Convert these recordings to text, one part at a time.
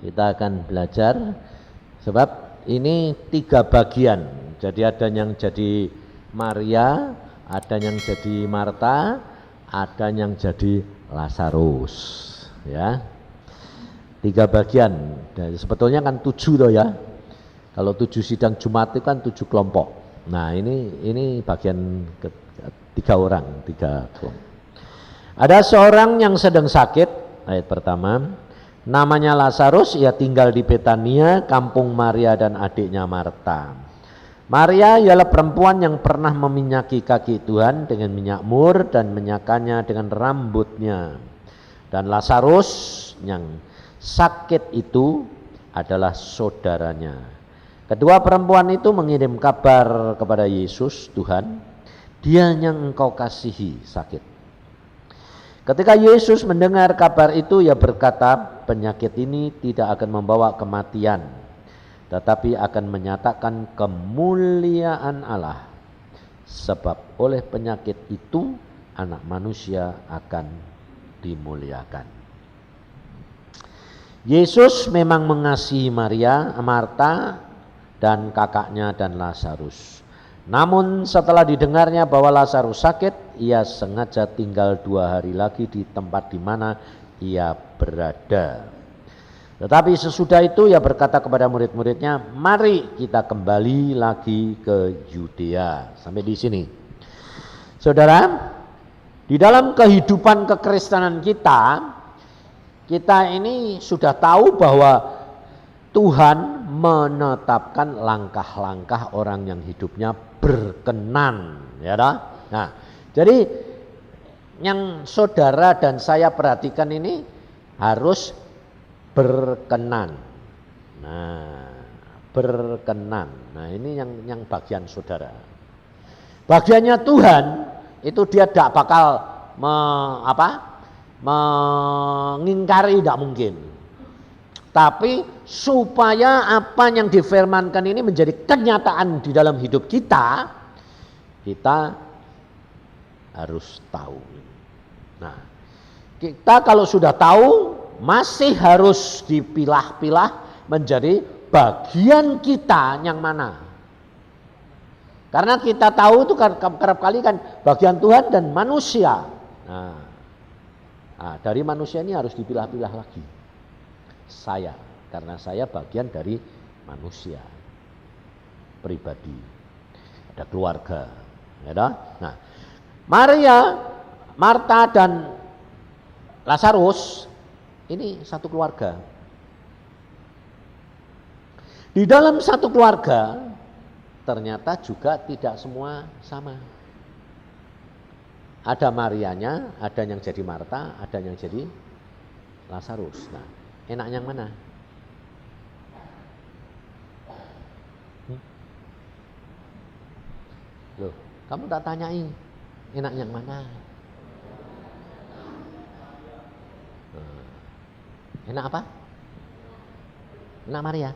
Kita akan belajar sebab ini 3 bagian. Jadi ada yang jadi Maria, ada yang jadi Marta, ada yang jadi Lazarus, ya. 3 bagian. Dan sebetulnya kan 7 toh ya. Kalau 7 sidang Jumat itu kan 7 kelompok. Nah ini bagian 3 orang, 3 kelompok. Ada seorang yang sedang sakit, ayat pertama. Namanya Lazarus, ia tinggal di Betania, kampung Maria dan adiknya Marta. Maria ialah perempuan yang pernah meminyaki kaki Tuhan dengan minyak mur dan menyakannya dengan rambutnya. Dan Lazarus yang sakit itu adalah saudaranya. Kedua perempuan itu mengirim kabar kepada Yesus, Tuhan, dia yang engkau kasihi sakit. Ketika Yesus mendengar kabar itu, ia berkata, penyakit ini tidak akan membawa kematian, tetapi akan menyatakan kemuliaan Allah. Sebab oleh penyakit itu, anak manusia akan dimuliakan. Yesus memang mengasihi Maria, Marta, dan kakaknya dan Lazarus. Namun setelah didengarnya bahwa Lazarus sakit, ia sengaja tinggal 2 hari lagi di tempat di mana ia berada. Tetapi sesudah itu ia berkata kepada murid-muridnya, mari kita kembali lagi ke Yudea. Sampai di sini. Saudara, di dalam kehidupan kekristenan kita ini sudah tahu bahwa Tuhan menetapkan langkah-langkah orang yang hidupnya berkenan, ya dah. Nah, jadi yang saudara dan saya perhatikan ini harus berkenan. Nah, berkenan. Nah, ini yang bagian saudara. Bagiannya Tuhan itu dia tidak bakal mengingkari, tidak mungkin. Tapi supaya apa yang difirmankan ini menjadi kenyataan di dalam hidup kita harus tahu. Nah, kita kalau sudah tahu masih harus dipilah-pilah menjadi bagian kita yang mana. Karena kita tahu itu kerap kali kan bagian Tuhan dan manusia. Nah, dari manusia ini harus dipilah-pilah lagi. Karena saya bagian dari manusia pribadi, ada keluarga, ya dah. Nah, Maria, Marta dan Lazarus ini satu keluarga. Di dalam satu keluarga ternyata juga tidak semua sama. Ada Marianya, ada yang jadi Marta, ada yang jadi Lazarus. Nah, enak yang mana? Loh, kamu tak tanyain enak yang mana? Enak apa? Enak Maria.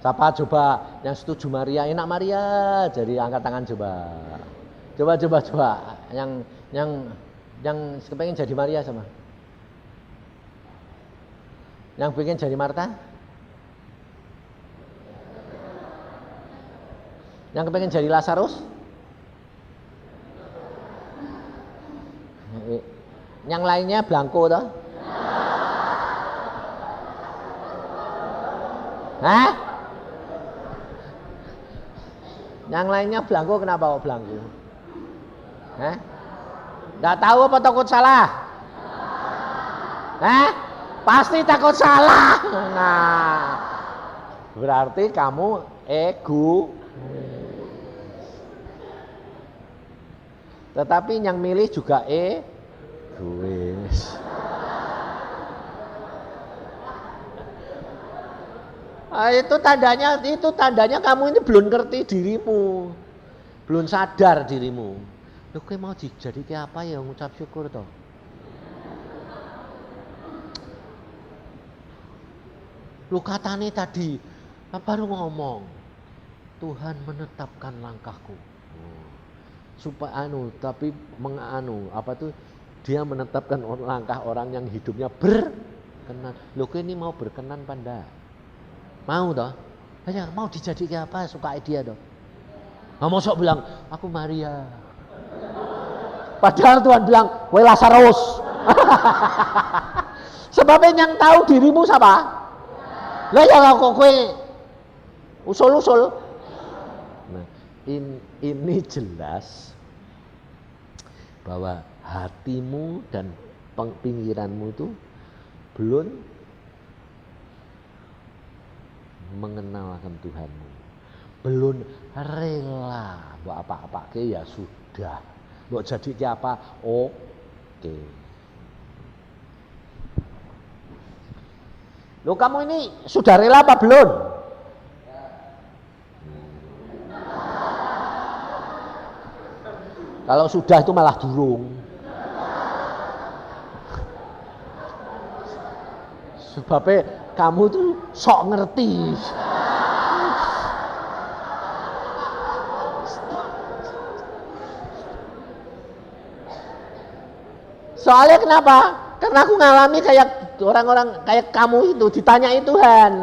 Siapa coba yang setuju Maria? Enak Maria. Jadi angkat tangan coba. Coba. Yang kepengen jadi Maria sama. Yang pengen jadi Marta? Yang kepengen jadi Lazarus? Yang lainnya blanko toh? Hah? Yang lainnya blanko, kenapa kok blanko? Hah? Nggak tahu apa takut salah? Hah? Pasti takut salah. Nah, berarti kamu ego. Tetapi yang milih juga egois. Itu tandanya kamu ini belum ngerti dirimu, belum sadar dirimu. Loh, kowe mau jadi kayak apa ya, ngucap syukur toh. Lu katanya tadi baru ngomong Tuhan menetapkan langkahku. supaya tapi dia menetapkan langkah orang yang hidupnya berkenan. Loh ini mau berkenan apa enggak? Mau toh? Ya, mau dijadikan apa suka dia toh. Nah, mosok bilang aku Maria. Padahal Tuhan bilang kowe Lazarus. Sebabnya yang tahu dirimu siapa? Lah ya kok kowe usul-usul. Nah, ini jelas bahwa hatimu dan pikiranmu itu belum mengenal akan Tuhanmu, belum rela buat apa-apa ke ya sudah, buat jadi apa oke. Loh kamu ini sudah rela apa belum? Kalau sudah itu malah durung. Sebabnya kamu tuh sok ngerti. Soalnya kenapa? Karena aku ngalami kayak orang-orang kayak kamu itu ditanyai Tuhan.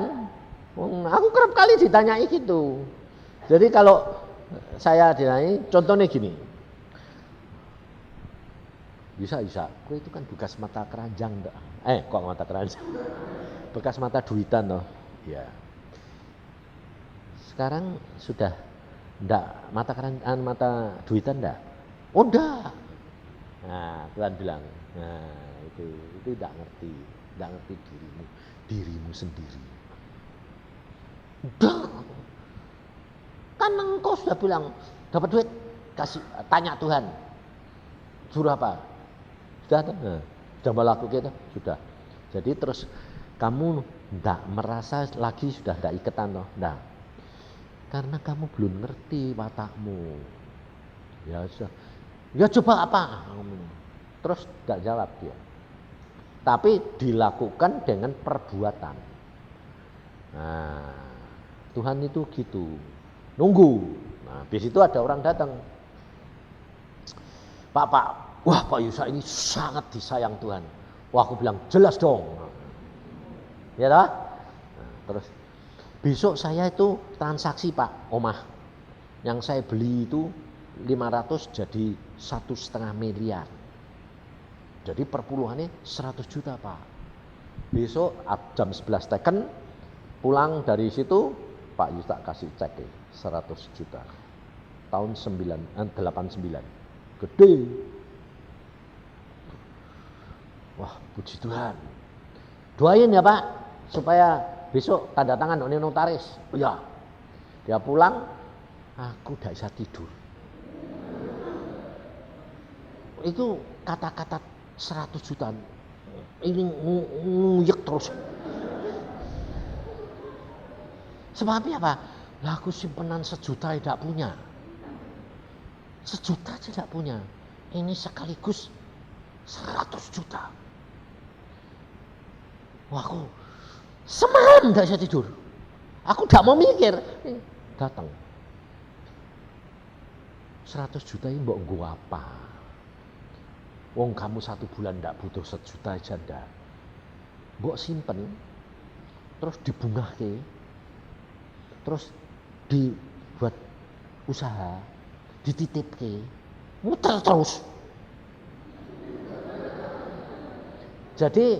Aku kerap kali ditanyai gitu. Jadi kalau saya ditanyai, contohnya gini. Bisa, kue itu kan bekas mata keranjang enggak? Kok mata keranjang? Bekas mata duitan toh. Ya. Sekarang sudah enggak mata keranjang, mata duitan enggak? Oh enggak. Nah, Tuhan bilang, nah itu enggak ngerti dirimu sendiri. Udah. Kan engkau sudah bilang dapat duit, kasih tanya Tuhan. Suruh apa? Sudah melakukan itu? Sudah. Jadi terus kamu tidak merasa lagi sudah tidak iketan toh? Nah, karena kamu belum ngerti watakmu. Ya sudah. Ya coba apa? Terus tidak jawab dia. Tapi dilakukan dengan perbuatan. Nah, Tuhan itu gitu. Nunggu. Nah, di situ ada orang datang. Pak, wah Pak Yusa ini sangat disayang Tuhan. Wah aku bilang jelas dong. Ya toh? Nah, terus besok saya itu transaksi Pak, omah. Yang saya beli itu 500 jadi 1,5 miliar. Jadi perpuluhannya 100 juta Pak. Besok jam 11 teken pulang dari situ Pak Yusa kasih cek 100 juta. Tahun 89. Gede. Wah puji Tuhan. Doain ya Pak supaya besok tanda tangan oleh notaris. Ya. Dia pulang, aku tidak bisa tidur. Itu kata-kata 100 juta. Ini nguyek terus. Sebabnya apa? Lah aku simpenan 1 juta tidak punya. 1 juta tidak punya. Ini sekaligus 100 juta. Wah aku semalam tidak bisa tidur. Aku tidak mau mikir. Datang 100 juta ini mbok nggo apa? Wong kamu 1 bulan tidak butuh 1 juta aja ndak. Mbok simpen terus dibungahke. Terus dibuat usaha, dititipke, muter terus. Jadi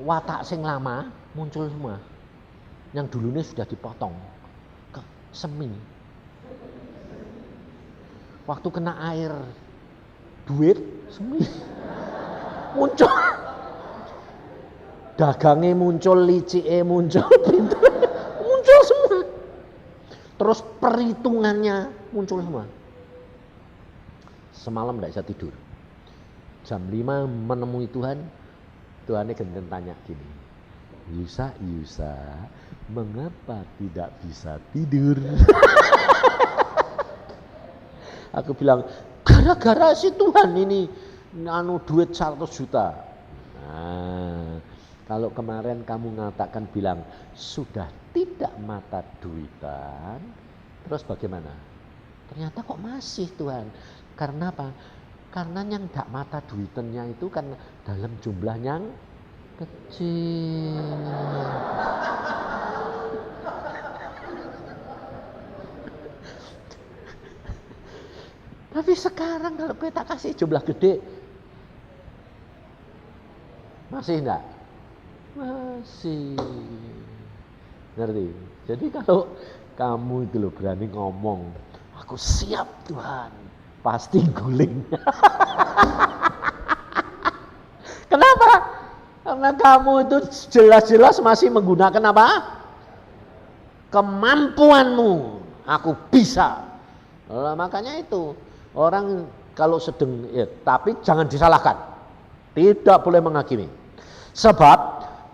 watak sing lama muncul semua. Yang dulunya sudah dipotong ke semi. Waktu kena air duit semi muncul. Dagangnya muncul, licike muncul, pintu muncul semua. Terus perhitungannya muncul semua. Semalam tidak bisa tidur. Jam 5 menemui Tuhan. Tuhannya gendeng tanya gini. Yusa, mengapa tidak bisa tidur? Aku bilang, gara-gara si Tuhan ini duit 100 juta. Nah, kalau kemarin kamu mengatakan bilang sudah tidak mata duitan, terus bagaimana? Ternyata kok masih Tuhan. Karena apa? Karena yang ndak mata duitennya itu kan dalam jumlah yang kecil. Tapi sekarang kalau kita kasih jumlah gede, masih enggak? Masih. Ngerti? Jadi kalau kamu itu loh berani ngomong, aku siap Tuhan, pasti guling. Kenapa? Karena kamu itu jelas-jelas masih menggunakan apa? Kemampuanmu. Aku bisa. Nah, makanya itu orang kalau sedang, ya, tapi jangan disalahkan. Tidak boleh menghakimi. Sebab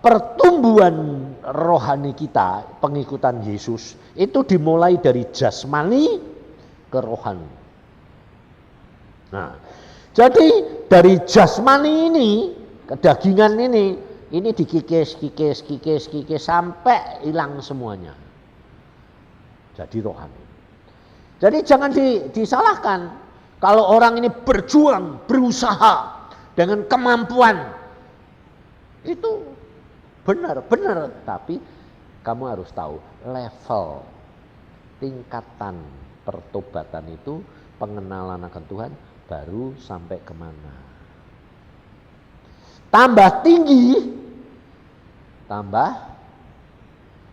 pertumbuhan rohani kita, pengikutan Yesus, itu dimulai dari jasmani ke rohani. Nah, jadi dari jasmani ini, kedagingan ini dikikis sampai hilang semuanya. Jadi rohani. Jadi jangan disalahkan. Kalau orang ini berjuang, berusaha dengan kemampuan, itu benar. Tapi kamu harus tahu level, tingkatan pertobatan itu, pengenalan akan Tuhan baru sampai kemana. Tambah tinggi, tambah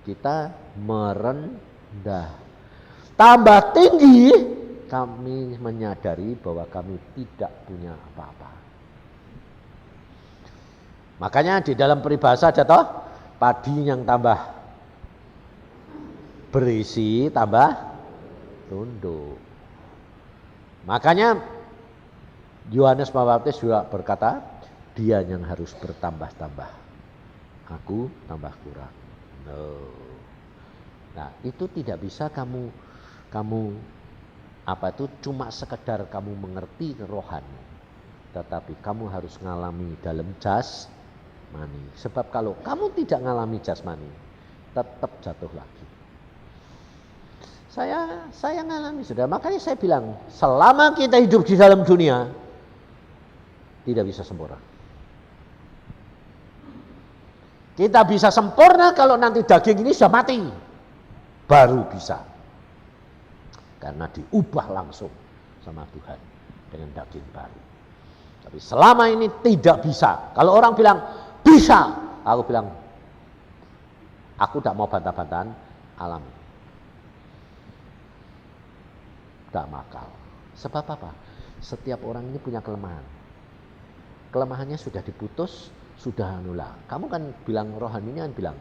kita merendah. Tambah tinggi, kami menyadari bahwa kami tidak punya apa-apa. Makanya di dalam peribahasa ada toh, padi yang tambah berisi tambah tunduk. Makanya Yohanes Pembaptis juga berkata, dia yang harus bertambah-tambah, aku tambah kurang. No. Nah, itu tidak bisa kamu apa itu cuma sekedar kamu mengerti rohani, tetapi kamu harus ngalami dalam jasmani. Sebab kalau kamu tidak ngalami jasmani, tetap jatuh lagi. Saya ngalami sudah, makanya saya bilang selama kita hidup di dalam dunia tidak bisa sempurna. Kita bisa sempurna kalau nanti daging ini sudah mati, baru bisa. Karena diubah langsung sama Tuhan dengan daging baru. Tapi selama ini tidak bisa. Kalau orang bilang bisa, aku bilang aku tidak mau bantah-bantahan, alami. Tidak makal. Sebab apa? Setiap orang ini punya kelemahan. Kelemahannya sudah diputus, sudah anulah. Kamu kan bilang rohaninya kan bilang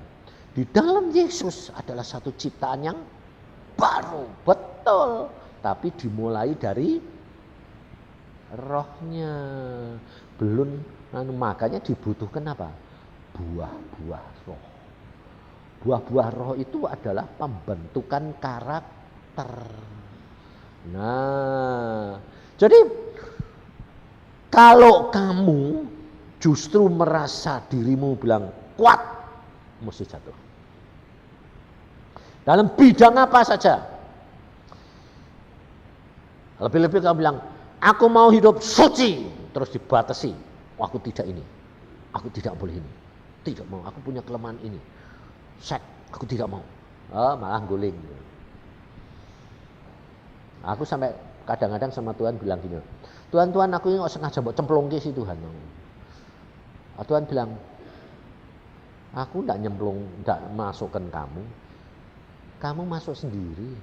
di dalam Yesus adalah satu ciptaan yang baru, betul. Tapi dimulai dari rohnya. Belum, makanya dibutuhkan apa? Buah-buah roh. Buah-buah roh itu adalah pembentukan karakter. Nah, jadi kalau kamu justru merasa dirimu bilang kuat, mesti jatuh. Dalam bidang apa saja. Lebih-lebih kamu bilang, aku mau hidup suci, terus dibatasi. Oh, aku tidak ini, aku tidak boleh ini, tidak mau. Aku punya kelemahan ini, aku tidak mau. Oh, malah guling. Aku sampai kadang-kadang sama Tuhan bilang gini, Tuhan aku ini nggak sengaja buat cemplung sih Tuhan. Tuhan bilang, aku tidak nyemplung, tidak masukkan kamu masuk sendiri.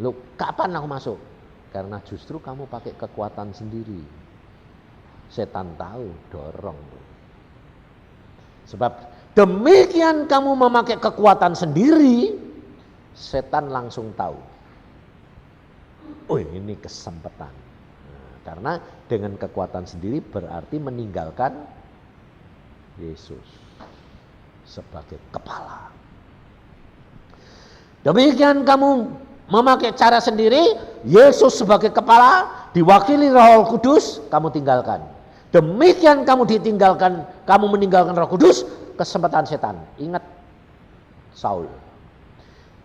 Loh, kapan aku masuk? Karena justru kamu pakai kekuatan sendiri. Setan tahu, dorong. Sebab demikian kamu memakai kekuatan sendiri, setan langsung tahu. Oh, ini kesempatan. Nah, karena dengan kekuatan sendiri berarti meninggalkan Yesus sebagai kepala. Demikian kamu memakai cara sendiri, Yesus sebagai kepala, diwakili Roh Kudus, kamu tinggalkan. Demikian kamu ditinggalkan, kamu meninggalkan Roh Kudus, kesempatan setan. Ingat Saul.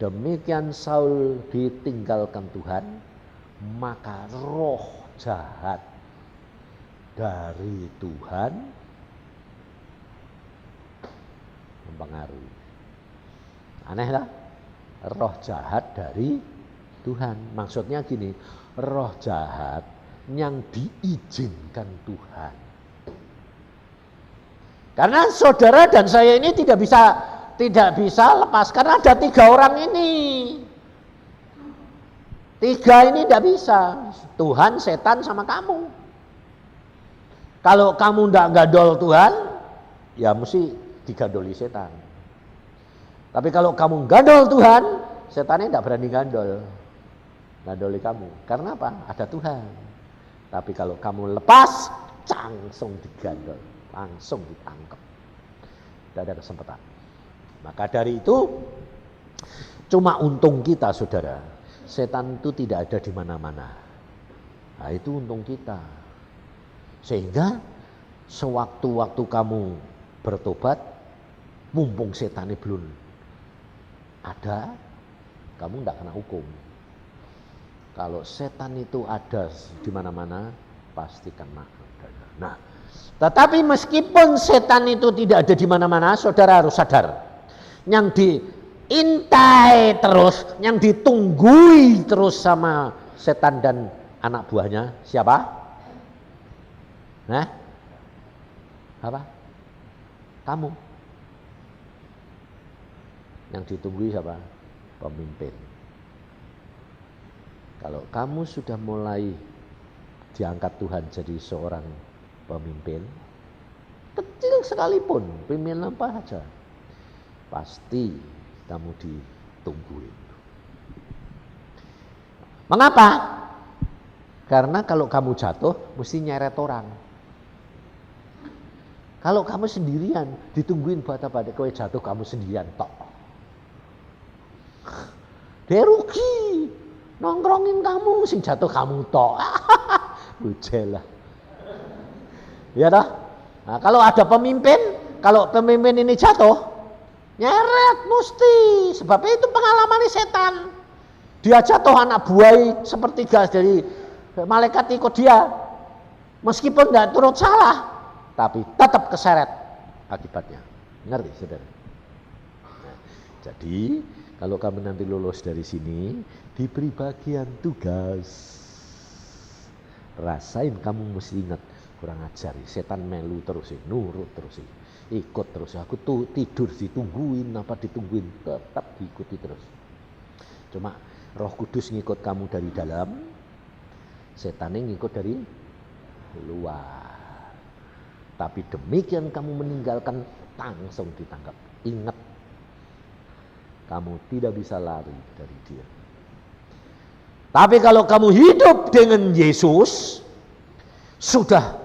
Demikian Saul ditinggalkan Tuhan, maka roh jahat dari Tuhan mempengaruhi. Aneh lah, roh jahat dari Tuhan. Maksudnya gini, roh jahat yang diizinkan Tuhan. Karena saudara dan saya ini tidak bisa lepas, karena ada 3 orang ini. 3 ini tidak bisa, Tuhan, setan, sama kamu. Kalau kamu tidak gandol Tuhan, ya mesti digandoli setan. Tapi kalau kamu gandol Tuhan, setannya tidak berani gandoli kamu. Karena apa? Ada Tuhan. Tapi kalau kamu lepas, langsung digandol, langsung ditangkap. Tidak ada kesempatan. Maka dari itu, cuma untung kita, saudara, setan itu tidak ada di mana-mana. Nah, itu untung kita. Sehingga sewaktu-waktu kamu bertobat, mumpung setan belum ada, kamu tidak kena hukum. Kalau setan itu ada di mana-mana, pasti kena. Nah, tetapi meskipun setan itu tidak ada di mana-mana, saudara harus sadar, yang diintai terus, yang ditunggui terus sama setan dan anak buahnya siapa? Nah, apa? Kamu. Yang ditunggui siapa? Pemimpin. Kalau kamu sudah mulai diangkat Tuhan jadi seorang pemimpin, kecil sekalipun, pemimpin apa saja, pasti kamu ditungguin. Mengapa? Karena kalau kamu jatuh, mesti nyeret orang. Kalau kamu sendirian, ditungguin buat apa? Kowe jatuh kamu sendirian tok. Dia rugi. Nongkrongin kamu, sing jatuh kamu tok. Bujelah. Ya dah. Nah, kalau ada pemimpin, kalau pemimpin ini jatuh, nyeret mesti. Sebab itu pengalaman setan. Dia jatuh anak buah sepertiga dari malaikat ikut dia. Meskipun tidak turut salah, tapi tetap keseret akibatnya. Ngerti, saudara? Nah, jadi kalau kamu nanti lulus dari sini, diberi bagian tugas, rasain, kamu mesti ingat, kurang ajar, setan melu terus, nurut terus, ikut terus. Aku tuh tidur ditungguin, apa ditungguin, tetap diikuti terus. Cuma Roh Kudus ngikut kamu dari dalam, setannya ngikut dari luar. Tapi demikian kamu meninggalkan, langsung ditangkap. Ingat, kamu tidak bisa lari dari dia. Tapi kalau kamu hidup dengan Yesus, sudah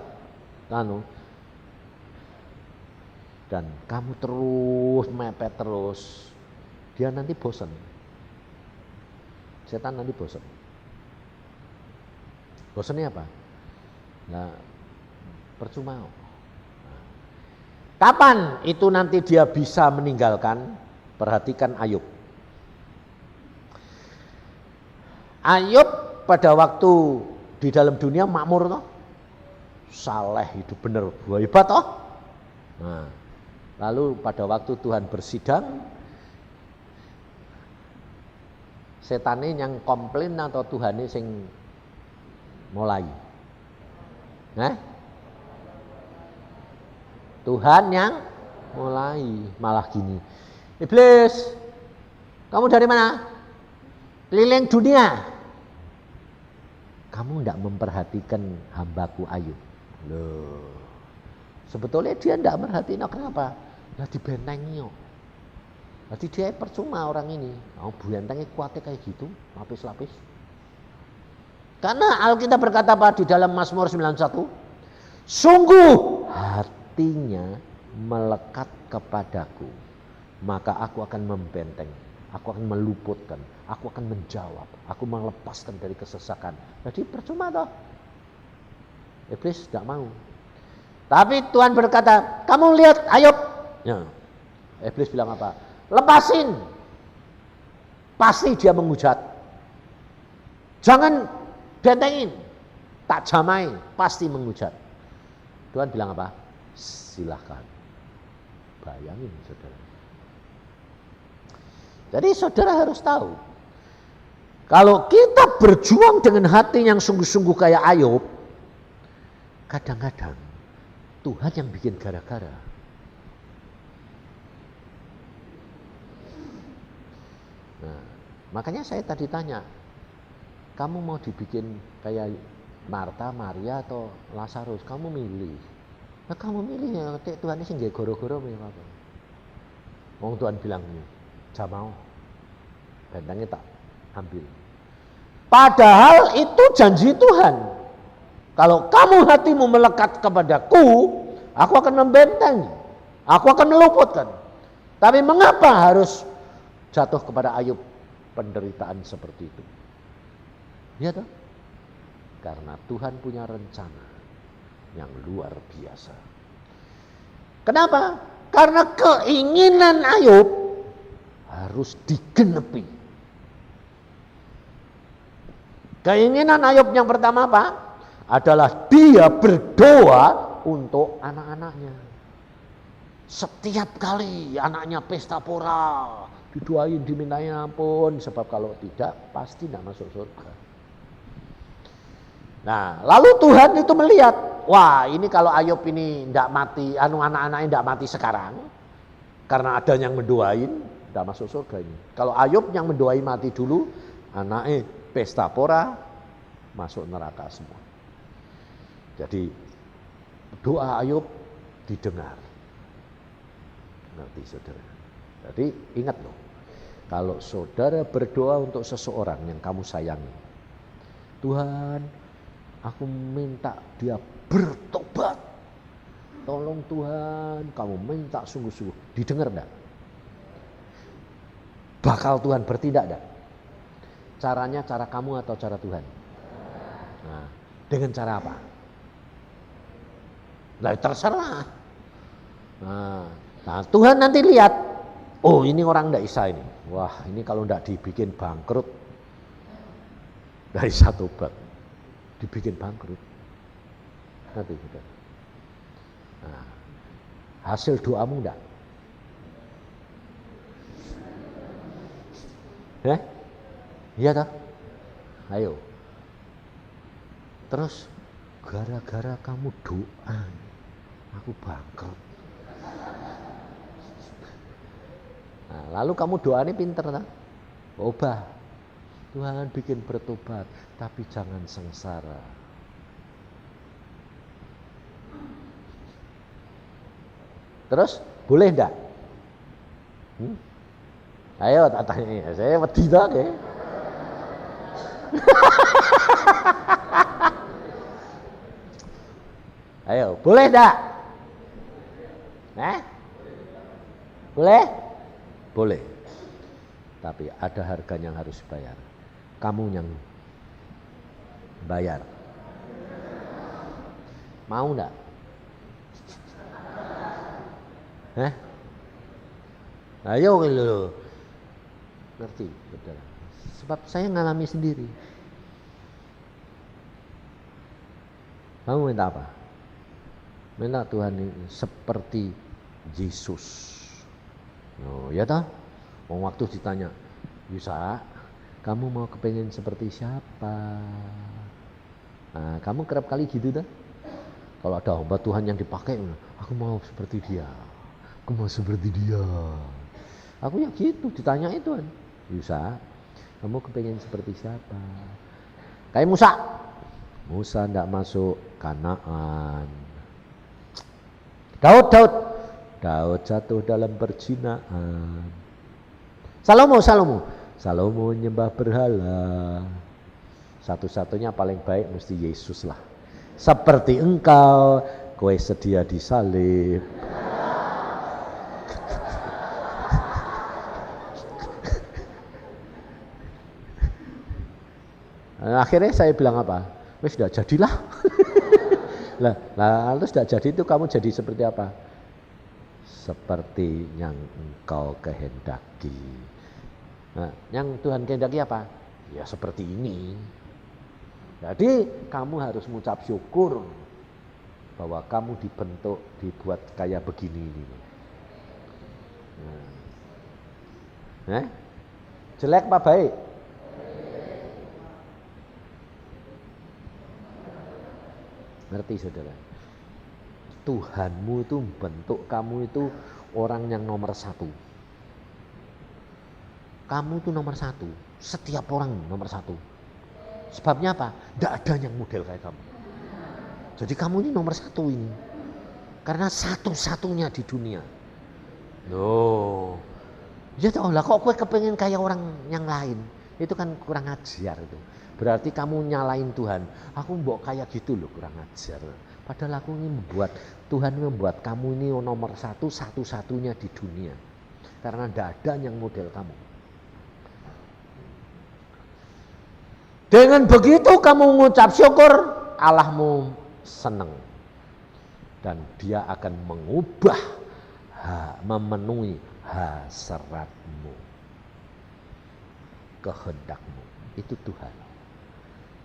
dan kamu terus mepet terus, dia nanti bosan. Setan nanti bosan. Bosannya apa? Nah, percuma. Kapan itu nanti dia bisa meninggalkan? Perhatikan Ayub. Ayub pada waktu di dalam dunia makmur toh. Saleh, hidup benar, hebat toh. Nah, lalu pada waktu Tuhan bersidang, setane yang komplain atau Tuhane sing mulai? Nah, Tuhan yang mulai, malah gini. Iblis, kamu dari mana? Keliling dunia. Kamu tidak memperhatikan hambaku Ayub. Loh, sebetulnya dia tidak merhatiin. Kenapa? Lah dibentengi. Berarti dia percuma orang ini. Bentengnya kuatnya kayak gitu, lapis-lapis. Karena Alkitab berkata apa di dalam Mazmur 91? Sungguh hatinya melekat kepadaku, maka aku akan membenteng, aku akan meluputkan, aku akan menjawab, aku melepaskan dari kesesakan. Jadi percuma toh. Iblis tidak mau. Tapi Tuhan berkata, kamu lihat Ayub. Ya. Iblis bilang apa? Lepasin. Pasti dia menghujat. Jangan bentengin, tak jamai, pasti menghujat. Tuhan bilang apa? Silahkan. Bayangin saudara. Jadi saudara harus tahu, kalau kita berjuang dengan hati yang sungguh-sungguh kayak Ayub, kadang-kadang Tuhan yang bikin gara-gara. Nah, makanya saya tadi tanya, kamu mau dibikin kayak Marta, Maria atau Lazarus? Kamu milih. Nah, kamu milih ya, Tuhan ini nggak goro-goro apa. Wong Tuhan bilang ini, jangan mau. Bentengnya tak ambil. Padahal itu janji Tuhan. Kalau kamu hatimu melekat kepadaku, aku akan membentengi. Aku akan meluputkan. Tapi mengapa harus jatuh kepada Ayub penderitaan seperti itu? Ya toh? Karena Tuhan punya rencana yang luar biasa. Kenapa? Karena keinginan Ayub harus digenepi. Keinginan Ayub yang pertama apa? Adalah dia berdoa untuk anak-anaknya. Setiap kali anaknya pesta pora, didoain, dimintain ampun, sebab kalau tidak pasti tidak masuk surga. Nah, lalu Tuhan itu melihat, wah ini kalau Ayub ini tidak mati, anak-anaknya tidak mati sekarang, karena ada yang mendoain, tidak masuk surga ini. Kalau Ayub yang mendoain mati dulu, anaknya pesta pora, masuk neraka semua. Jadi doa Ayub didengar. Ngerti saudara? Jadi ingat loh, kalau saudara berdoa untuk seseorang yang kamu sayangi, Tuhan, aku minta dia bertobat. Tolong Tuhan, kamu minta sungguh-sungguh. Didengar enggak? Bakal Tuhan bertindak enggak? Caranya cara kamu atau cara Tuhan? Nah, dengan cara apa? Nah, terserah. Nah, Tuhan nanti lihat, oh ini orang enggak bisa ini. Wah, ini kalau enggak dibikin bangkrut dari satu bab, dibikin bangkrut. Nanti kita. Nah, hasil doamu enggak? Iya toh? Ayo. Terus gara-gara kamu doa, aku bangkrut. Nah, lalu kamu doa ini pinter tak? Ubah. Tuhan bikin bertobat, tapi jangan sengsara. Terus boleh enggak? Ayo tak tanya, saya wedi tak ya. Ayo, boleh enggak? Boleh? Boleh. Tapi ada harganya yang harus bayar. Kamu yang bayar. Mau enggak? Ayo lo. Ngerti, betul. Sebab saya ngalami sendiri. Kamu minta apa? Minta Tuhan ini seperti Yesus. Oh, ya toh? Waktu ditanya, Yusa, kamu mau kepengen seperti siapa? Nah, kamu kerap kali gitu dah. Kalau ada hamba Tuhan yang dipakai, aku mau seperti dia. Aku mau seperti dia. Aku ya gitu, ditanya itu kan. Yusa, kamu kepengen seperti siapa? Kayak Musa. Musa tidak masuk Kanaan. Daud jatuh dalam perzinaan. Salomo nyembah berhala. Satu-satunya paling baik mesti Yesus lah. Seperti engkau, kowe sedia disalib. Akhirnya saya bilang apa? Wes sudah jadilah. Lalu sudah jadi itu kamu jadi seperti apa? Seperti yang engkau kehendaki. Nah, yang Tuhan kehendaki apa? Ya seperti ini. Jadi kamu harus mengucap syukur bahwa kamu dibentuk, dibuat kayak begini ini. Jelek apa baik? Ngerti saudara? Tuhanmu itu bentuk kamu itu orang yang nomor satu. Kamu itu nomor satu. Setiap orang nomor satu. Sebabnya apa? Tidak ada yang model kayak kamu. Jadi kamu ini nomor satu ini. Karena satu-satunya di dunia. Loh. Ya tahu lah kok gue kepengen kayak orang yang lain. Itu kan kurang ajar itu. Berarti kamu nyalain Tuhan. Aku mbok kayak gitu loh, kurang ajar. Padahal aku ini Tuhan membuat kamu ini nomor satu, satu-satunya di dunia. Karena tidak ada yang model kamu. Dengan begitu kamu mengucap syukur, Allahmu senang. Dan dia akan mengubah, memenuhi hasratmu, kehendakmu. Itu Tuhan.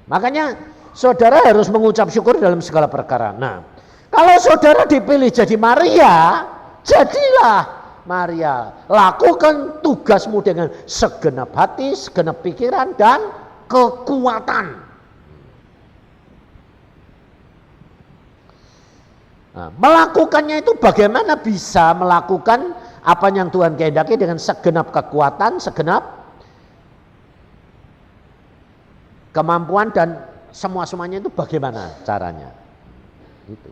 Makanya saudara harus mengucap syukur dalam segala perkara. Nah, kalau saudara dipilih jadi Maria, jadilah Maria. Lakukan tugasmu dengan segenap hati, segenap pikiran, dan kekuatan. Nah, melakukannya itu bagaimana bisa melakukan apa yang Tuhan kehendaki dengan segenap kekuatan, segenap kemampuan, dan semuanya itu bagaimana caranya? Itu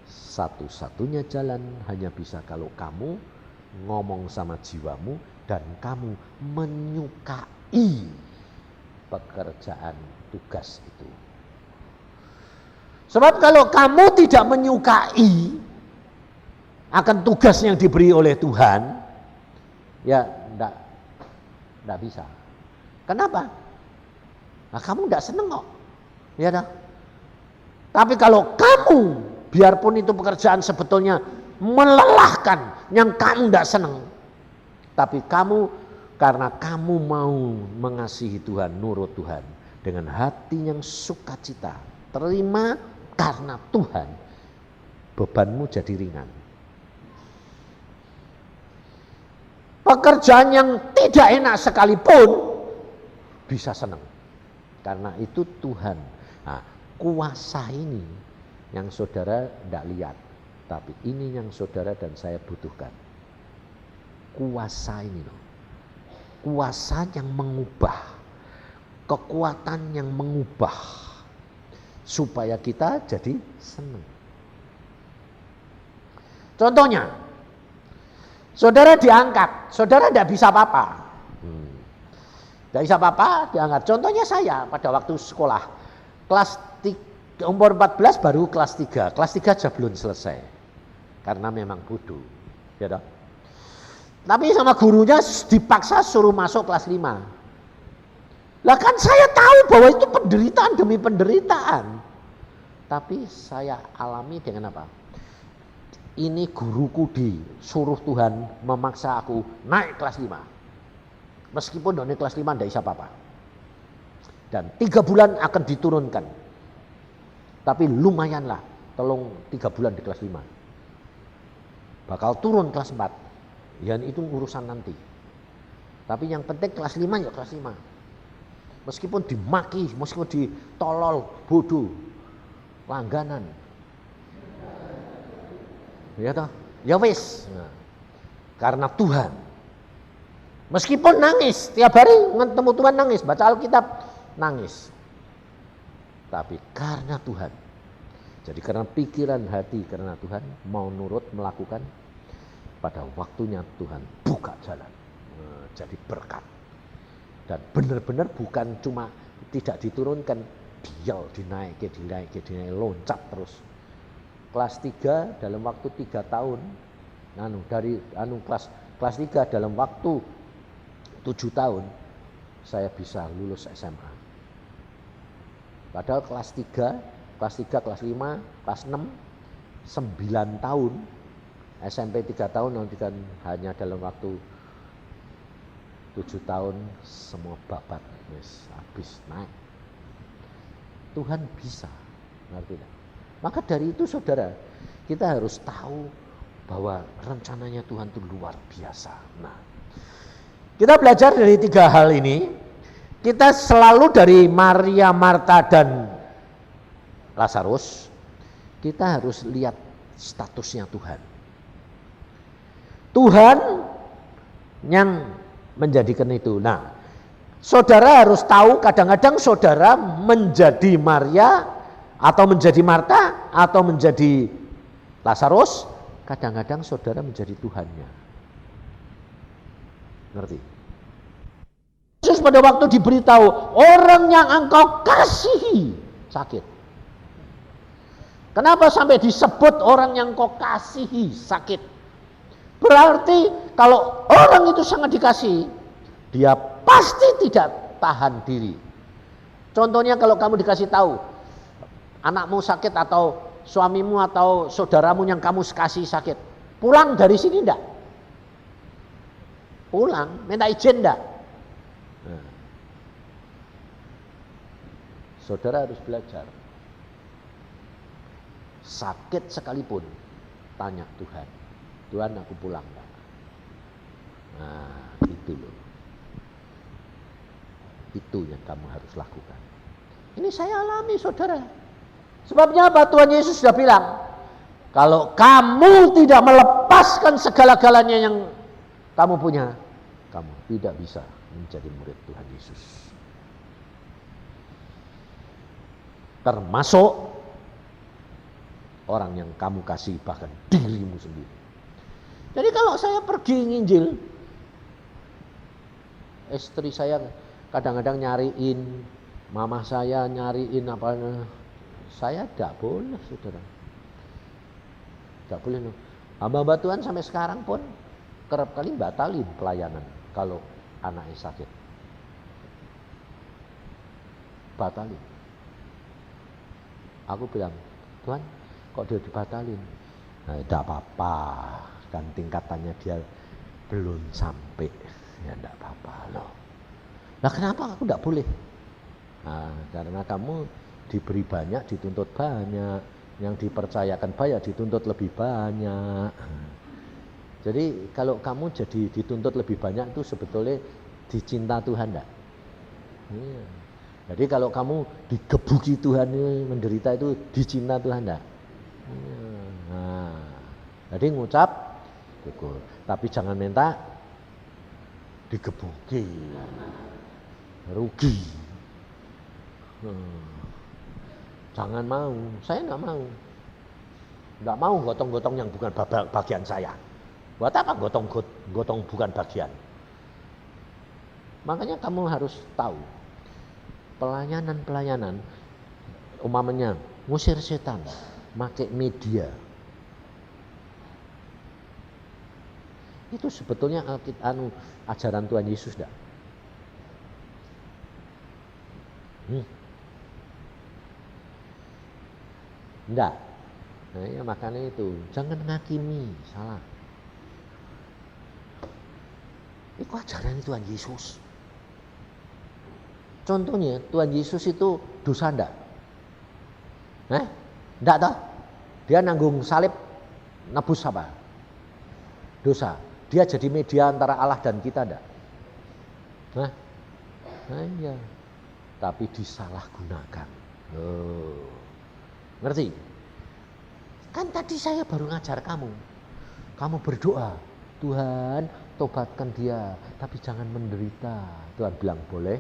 satu-satunya jalan hanya bisa kalau kamu ngomong sama jiwamu dan kamu menyukai pekerjaan tugas itu. Sebab kalau kamu tidak menyukai akan tugas yang diberi oleh Tuhan, ya enggak bisa. Kenapa? Nah, kamu enggak seneng kok. Ya dah. Tapi kalau kamu, biarpun itu pekerjaan sebetulnya melelahkan, yang kamu enggak seneng, tapi kamu karena kamu mau mengasihi Tuhan, nurut Tuhan dengan hati yang sukacita, terima karena Tuhan, bebanmu jadi ringan. Pekerjaan yang tidak enak sekalipun bisa senang. Karena itu Tuhan. Nah, kuasa ini yang saudara tidak lihat. Tapi ini yang saudara dan saya butuhkan. Kuasa ini loh. Kuasa yang mengubah. Kekuatan yang mengubah. Supaya kita jadi senang. Contohnya, saudara diangkat, saudara tidak bisa apa-apa. Tidak bisa apa-apa, diangkat. Contohnya saya pada waktu sekolah, kelas 3, umur 14 baru kelas 3. Kelas 3 aja belum selesai. Karena memang bodoh. Ya toh? Tapi sama gurunya dipaksa suruh masuk kelas 5. Lah kan saya tahu bahwa itu penderitaan demi penderitaan. Tapi saya alami dengan apa? Ini guruku disuruh Tuhan memaksa aku naik kelas 5. Meskipun naik kelas 5 tidak bisa apa-apa. Dan 3 bulan akan diturunkan. Tapi lumayanlah, tolong 3 bulan di kelas 5. Bakal turun kelas 4. Ya itu urusan nanti. Tapi yang penting kelas 5 ya kelas 5. Meskipun dimaki, meskipun ditolol, bodoh, langganan. Ya toh? Ya wis. Nah, karena Tuhan. Meskipun nangis, tiap hari ketemu Tuhan nangis, baca Alkitab nangis. Tapi karena Tuhan. Jadi karena pikiran hati karena Tuhan mau nurut melakukan, pada waktunya Tuhan buka jalan. Jadi berkat. Dan benar-benar bukan cuma tidak diturunkan, dinaik, loncat terus. Kelas 3 dalam waktu 3 tahun, kelas 3 dalam waktu 7 tahun, saya bisa lulus SMA. Padahal kelas 3, kelas 5, kelas 6, 9 tahun, SMP 3 tahun, nanti kan hanya dalam waktu 7 tahun semua babat, habis naik. Tuhan bisa. Ngerti tidak? Maka dari itu saudara, kita harus tahu bahwa rencananya Tuhan itu luar biasa. Nah, kita belajar dari 3 hal ini. Kita selalu dari Maria, Marta, dan Lazarus, kita harus lihat statusnya Tuhan. Tuhan yang menjadikan itu. Nah, saudara harus tahu kadang-kadang saudara menjadi Maria atau menjadi Marta atau menjadi Lazarus, kadang-kadang saudara menjadi Tuhannya. Ngerti? Yesus pada waktu diberitahu, orang yang engkau kasihi sakit. Kenapa sampai disebut orang yang engkau kasihi sakit? Berarti kalau orang itu sangat dikasihi, dia pasti tidak tahan diri. Contohnya kalau kamu dikasih tahu, anakmu sakit atau suamimu atau saudaramu yang kamu kasih sakit, pulang dari sini enggak? Pulang, minta izin enggak? Nah, saudara harus belajar. Sakit sekalipun, tanya Tuhan, Tuhan aku pulang enggak? Nah, itu loh. Itu yang kamu harus lakukan. Ini saya alami saudara. Sebabnya apa? Tuhan Yesus sudah bilang, kalau kamu tidak melepaskan segala-galanya yang kamu punya, kamu tidak bisa menjadi murid Tuhan Yesus. Termasuk orang yang kamu kasih, bahkan dirimu sendiri. Jadi kalau saya pergi nginjil, istri saya kadang-kadang nyariin, mama saya nyariin apa, saya tidak boleh saudara. Tidak boleh. Hamba Tuhan sampai sekarang pun kerap kali batalin pelayanan kalau anaknya sakit. Batalin. Aku bilang, Tuhan kok dia dibatalin? Nah, tidak apa-apa, kan tingkatannya dia belum sampai. Ya tidak apa-apa loh. Nah kenapa aku tidak boleh? Nah, karena kamu diberi banyak, dituntut banyak. Yang dipercayakan banyak, dituntut lebih banyak. Jadi kalau kamu jadi dituntut lebih banyak itu sebetulnya dicinta Tuhan enggak? Iya. Jadi kalau kamu digebuki Tuhan menderita itu dicinta Tuhan enggak? Iya. Nah, jadi ngucap syukur, tapi jangan minta digebuki. Rugi. Jangan mau, saya enggak mau. Enggak mau gotong-gotong yang bukan bagian saya. Buat apa gotong bukan bagian? Makanya kamu harus tahu, pelayanan umpamanya ngusir setan, pakai media. Itu sebetulnya ajaran Tuhan Yesus enggak? Enggak. Nah, ya makanya itu, jangan ngakimi, salah. Itu ajaran Tuhan Yesus. Contohnya Tuhan Yesus itu dosa enggak? Enggak toh? Dia nanggung salib, nebus apa? Dosa. Dia jadi media antara Allah dan kita enggak? Nah iya. Tapi disalahgunakan. Ngerti? Kan tadi saya baru ngajar kamu. Kamu berdoa, Tuhan tobatkan dia, tapi jangan menderita. Tuhan bilang boleh.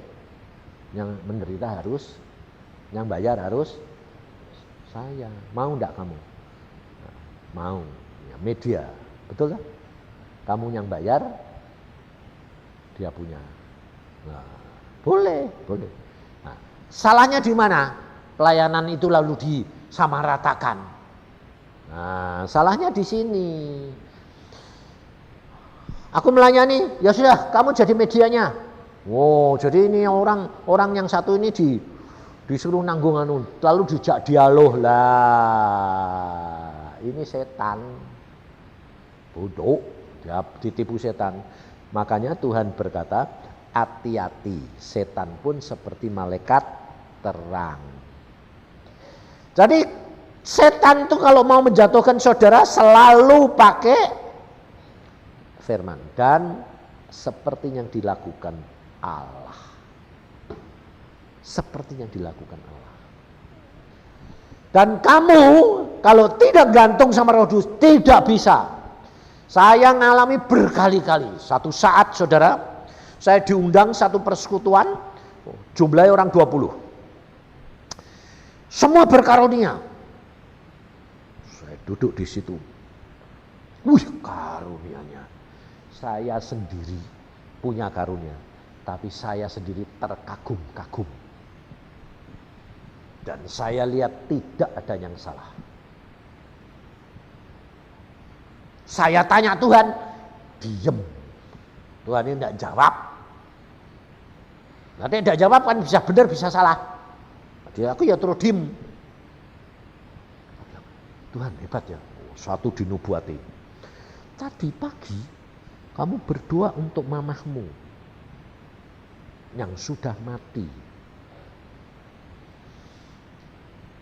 Yang menderita harus, yang bayar harus saya. Mau enggak kamu? Nah, mau. Ya, media, betul kan? Kamu yang bayar, dia punya. Nah, boleh. Nah, salahnya di mana? Pelayanan itu lalu disamaratakan. Nah, salahnya di sini. Aku melayani, ya sudah, kamu jadi medianya. Wow, jadi ini orang yang satu ini disuruh nanggung lalu dijak dialog lah. Ini setan. Bodoh, dia ditipu setan. Makanya Tuhan berkata, hati-hati, setan pun seperti malaikat terang. Jadi setan itu kalau mau menjatuhkan saudara selalu pakai firman. Dan seperti yang dilakukan Allah. Seperti yang dilakukan Allah. Dan kamu kalau tidak gantung sama Roh Kudus tidak bisa. Saya ngalami berkali-kali. Satu saat saudara, saya diundang satu persekutuan, jumlahnya orang 20. Semua berkarunia. Saya duduk di situ. Wih, karunianya. Saya sendiri punya karunia, tapi saya sendiri terkagum-kagum. Dan saya lihat tidak ada yang salah. Saya tanya Tuhan, diem. Tuhan ini tidak jawab. Nanti tidak jawab kan bisa benar bisa salah. Jadi aku ya terus diem. Tuhan hebat ya, satu dinubuati. Tadi pagi kamu berdoa untuk mamahmu yang sudah mati.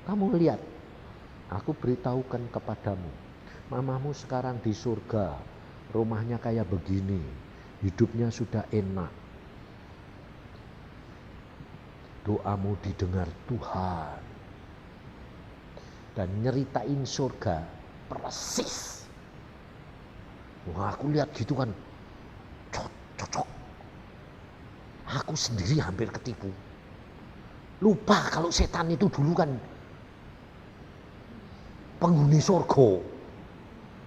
Kamu lihat, aku beritahukan kepadamu, mamahmu sekarang di surga, rumahnya kayak begini, hidupnya sudah enak. Doamu didengar Tuhan. Dan nyeritain surga persis. Wah, aku lihat gitu kan, cocok. Aku sendiri hampir ketipu. Lupa kalau setan itu dulu kan penghuni surga.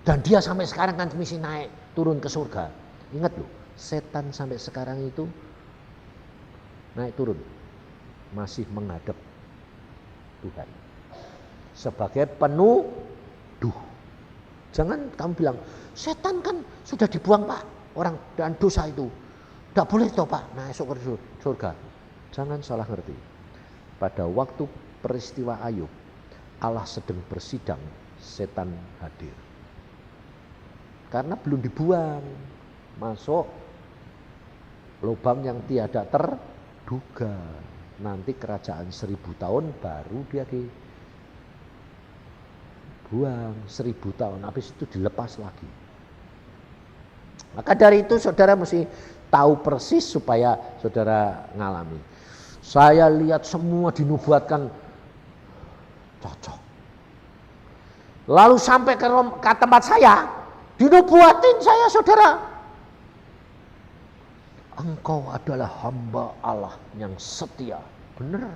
Dan dia sampai sekarang kan mesti naik turun ke surga. Ingat loh, setan sampai sekarang itu naik turun. Masih menghadap Tuhan. Sebagai penuduh. Jangan kamu bilang, setan kan sudah dibuang Pak. Orang dan dosa itu. Tidak boleh toh Pak masuk ke surga. Jangan salah ngerti. Pada waktu peristiwa Ayub, Allah sedang bersidang, setan hadir. Karena belum dibuang, masuk lubang yang tiada terduga. Nanti kerajaan 1000 tahun baru dia dibuang 1000 tahun, habis itu dilepas lagi. Maka dari itu saudara mesti tahu persis supaya saudara ngalami. Saya lihat semua dinubuatkan cocok. Lalu sampai ke tempat saya, dinubuatin saya saudara. Engkau adalah hamba Allah yang setia. Benar.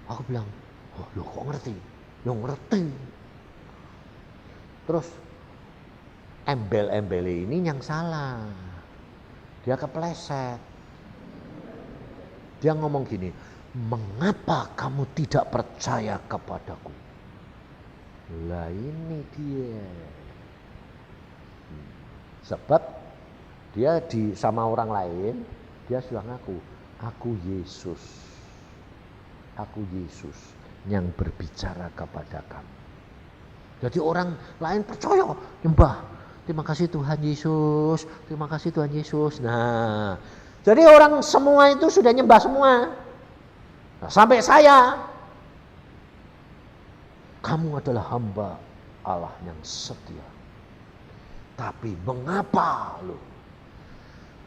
Aku bilang, oh, lo kok ngerti? Lo ngerti. Terus embel-embel ini yang salah. Dia kepleset. Dia ngomong gini, mengapa kamu tidak percaya kepadaku? Lah ini dia. Sebab dia sama orang lain, dia sudah ngaku, aku Yesus yang berbicara kepada kamu. Jadi orang lain percaya, nyembah. Terima kasih Tuhan Yesus, terima kasih Tuhan Yesus. Nah, jadi orang semua itu sudah nyembah semua. Nah, sampai saya, kamu adalah hamba Allah yang setia. Tapi mengapa lo?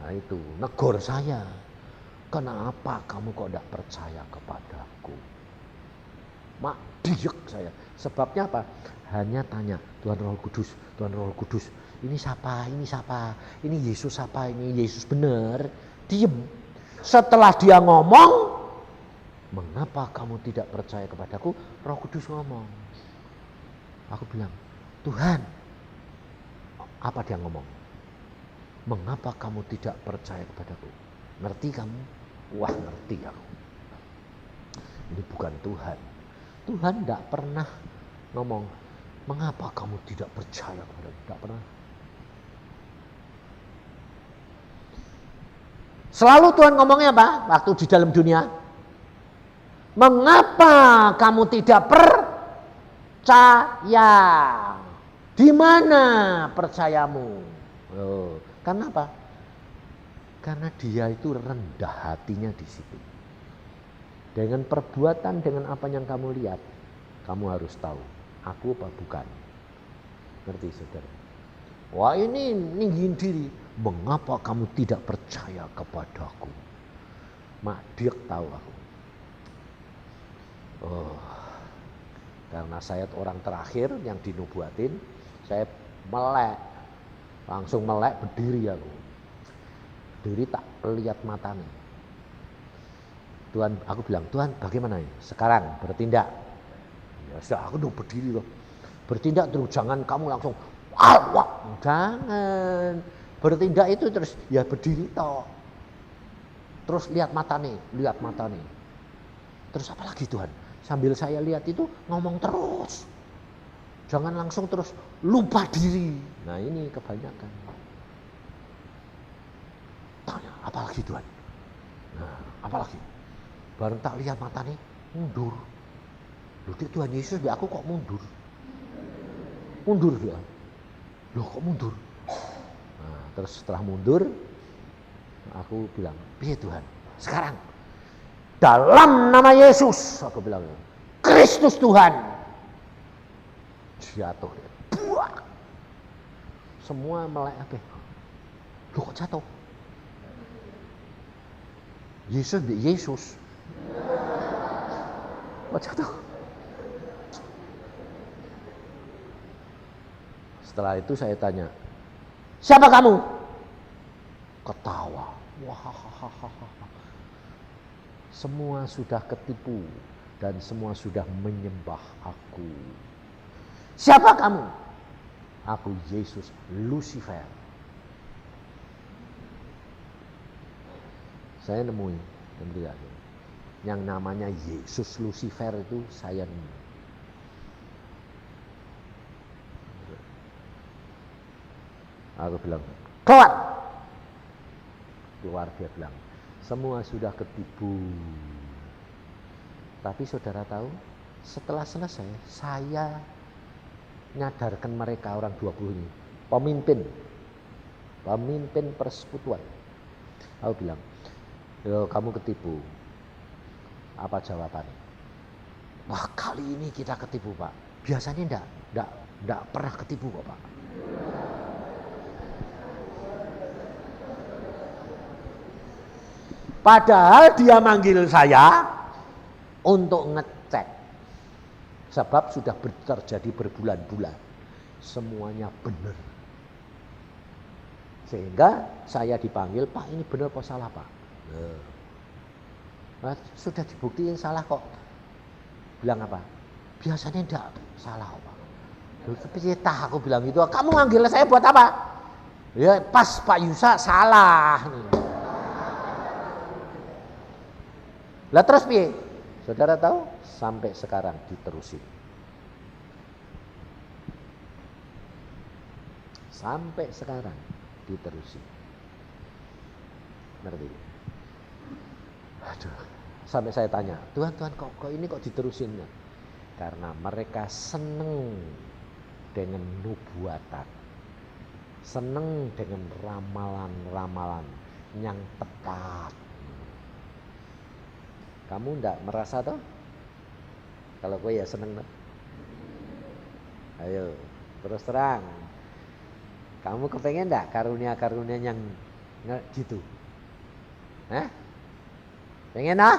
Nah itu, negor saya. Kenapa kamu kok tidak percaya kepadaku? Mak diek saya. Sebabnya apa? Hanya tanya, Tuhan Roh Kudus, Tuhan Roh Kudus. Ini siapa? Ini siapa? Ini Yesus siapa? Ini Yesus benar. Diem. Setelah dia ngomong, mengapa kamu tidak percaya kepadaku? Roh Kudus ngomong. Aku bilang, Tuhan. Apa dia ngomong? Mengapa kamu tidak percaya kepadaku? Ngerti kamu? Wah, ngerti aku. Ini bukan Tuhan. Tuhan tidak pernah ngomong, mengapa kamu tidak percaya kepadaku? Tidak pernah. Selalu Tuhan ngomongnya apa? Waktu di dalam dunia. Mengapa kamu tidak percaya? Di mana percayamu? Oh, karena apa? Karena dia itu rendah hatinya di situ. Dengan perbuatan, dengan apa yang kamu lihat, kamu harus tahu, aku apa bukan. Ngerti saudara? Wah ini ninggiin diri. Mengapa kamu tidak percaya kepadaku? Mak dia tahu aku. Oh, karena saya orang terakhir yang dinubuatin, saya melek. Langsung melek berdiri aku. Berdiri tak lihat matanya. Tuhan, aku bilang, Tuhan bagaimana ini? Sekarang bertindak. Ya sudah, aku udah berdiri loh. Bertindak terus, jangan kamu langsung awak. Jangan. Bertindak itu terus, ya berdiri toh. Terus lihat mata nih. Terus apa lagi Tuhan? Sambil saya lihat itu ngomong terus. Jangan langsung terus lupa diri. Nah ini kebanyakan. Tanya, apa lagi Tuhan? Nah, apa lagi? Baru tak lihat mata nih, mundur. Loh Tuhan Yesus, aku kok mundur? Mundur dia. Loh kok mundur? Nah, terus setelah mundur, aku bilang, piye Tuhan? Sekarang, dalam nama Yesus, aku bilang, Kristus Tuhan. Jatuh. Buak. Semua melek apa? Loh kok jatuh? Yesus. Kok jatuh? Setelah itu saya tanya, siapa kamu? Ketawa. Wahahaha. Semua sudah ketipu dan semua sudah menyembah aku. Siapa kamu? Aku Yesus Lucifer. Saya nemuin yang namanya Yesus Lucifer itu saya nemuin. Aku bilang, keluar dia bilang, semua sudah ketipu. Tapi saudara tahu, setelah selesai saya nyadarkan mereka orang 20 ini, pemimpin persekutuan. Aku bilang, yo kamu ketipu. Apa jawabannya? Wah kali ini kita ketipu Pak. Biasanya enggak pernah ketipu kok Pak. Padahal dia manggil saya untuk ngecek. Sebab sudah terjadi berbulan-bulan. Semuanya benar. Sehingga saya dipanggil, Pak ini benar apa salah Pak? Nah, sudah dibuktiin salah kok. Bilang apa? Biasanya enggak salah Pak. Tapi aku bilang gitu, kamu manggil saya buat apa? Ya pas Pak Yusa salah. Lah terus piye? Saudara tahu? Sampai sekarang diterusin. Sampai sekarang diterusin. Ngerti? Aduh, sampai saya tanya, Tuhan kok ini kok diterusin? Karena mereka seneng dengan nubuatan. Seneng dengan ramalan-ramalan yang tepat. Kamu enggak merasa toh? Kalau gue ya seneng toh. Ayo, terus terang. Kamu kepengen enggak karunia-karunia yang gitu? Hah? Pengen ah?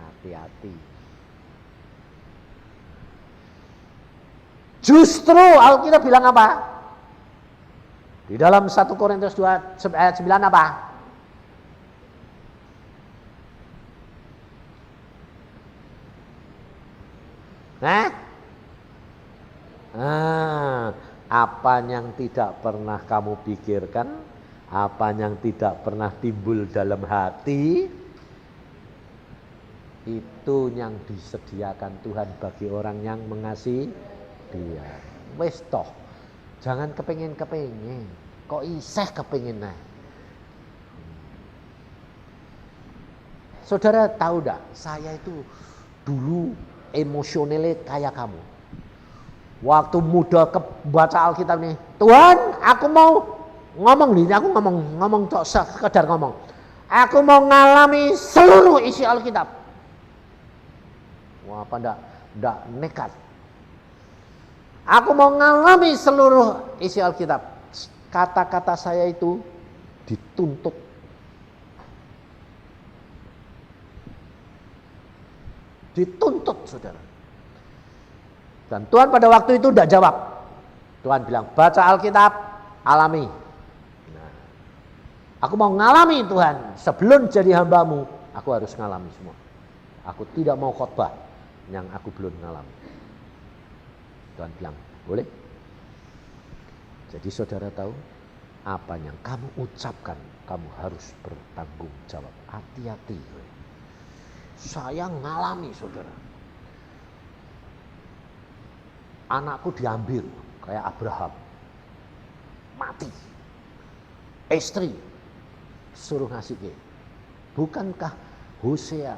Hati-hati. Justru Alkitab bilang apa? Di dalam 1 Korintus 2 ayat 9 apa? Apa yang tidak pernah kamu pikirkan, apa yang tidak pernah timbul dalam hati, itu yang disediakan Tuhan bagi orang yang mengasihi Dia. Wes toh, jangan kepengen. Kok iseh kepengen nah. Saudara tahu enggak, saya itu dulu emosionalnya kayak kamu. Waktu muda baca Alkitab nih, Tuhan aku mau ngomong nih, aku ngomong sekedar ngomong. Aku mau ngalami seluruh isi Alkitab. Wah, apa ndak nekat. Aku mau ngalami seluruh isi Alkitab. Kata-kata saya itu dituntut. Dituntut, saudara. Dan Tuhan pada waktu itu tidak jawab. Tuhan bilang, baca Alkitab, alami. Nah, aku mau ngalami Tuhan. Sebelum jadi hambamu, aku harus ngalami semua. Aku tidak mau khotbah yang aku belum ngalami. Tuhan bilang, boleh. Jadi saudara tahu, apa yang kamu ucapkan, kamu harus bertanggung jawab. Hati-hati. Saya ngalami, saudara. Anakku diambil, kayak Abraham. Mati. Istri, suruh ngasih ke. Bukankah Hosea?